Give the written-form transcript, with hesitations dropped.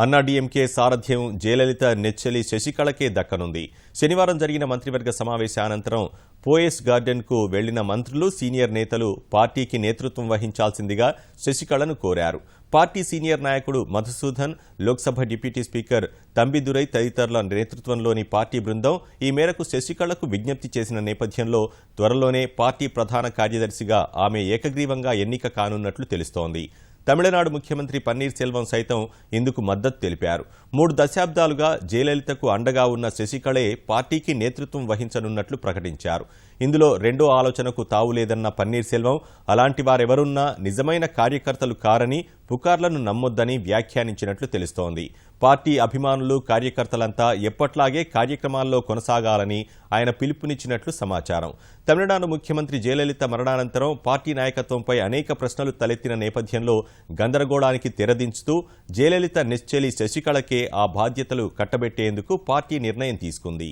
అన్నాడీఎంకే సారథ్యం జయలలిత నెచ్చెలి శశికళకే దక్కనుంది. శనివారం జరిగిన మంత్రివర్గ సమావేశానంతరం పోయెస్ గార్డెన్కు వెళ్లిన మంత్రులు, సీనియర్ నేతలు పార్టీకి నేతృత్వం వహించాల్సిందిగా శశికళను కోరారు. పార్టీ సీనియర్ నాయకుడు మధుసూదన్, లోక్సభ డిప్యూటీ స్పీకర్ తంబిదురై తదితరుల నేతృత్వంలోని పార్టీ బృందం ఈ మేరకు శశికళకు విజ్ఞప్తి చేసిన నేపథ్యంలో త్వరలోనే పార్టీ ప్రధాన కార్యదర్శిగా ఆమె ఏకగ్రీవంగా ఎన్నిక కానున్నట్లు తెలుస్తోంది. తమిళనాడు ముఖ్యమంత్రి పన్నీర్ సెల్వం సైతం ఇందుకు మద్దతు తెలిపారు. 3 దశాబ్దాలుగా జయలలితకు అండగా ఉన్న శశికళే పార్టీకి నేతృత్వం వహించనున్నట్లు ప్రకటించారు. ఇందులో రెండో ఆలోచనకు తావులేదన్న పన్నీర్ సెల్వం అలాంటి వారెవరున్నా నిజమైన కార్యకర్తలు కారని, పుకార్లను నమ్మొద్దని వ్యాఖ్యానించినట్లు తెలుస్తోంది. పార్టీ అభిమానులు, కార్యకర్తలంతా ఎప్పట్లాగే కార్యక్రమాల్లో కొనసాగాలని ఆయన పిలుపునిచ్చినట్లు సమాచారం. తమిళనాడు ముఖ్యమంత్రి జయలలిత మరణానంతరం పార్టీ నాయకత్వంపై అనేక ప్రశ్నలు తలెత్తిన నేపథ్యంలో గందరగోళానికి తెరదించుతూ జయలలిత నెచ్చెలి శశికళకే ఆ బాధ్యతలు కట్టబెట్టేందుకు పార్టీ నిర్ణయం తీసుకుంది.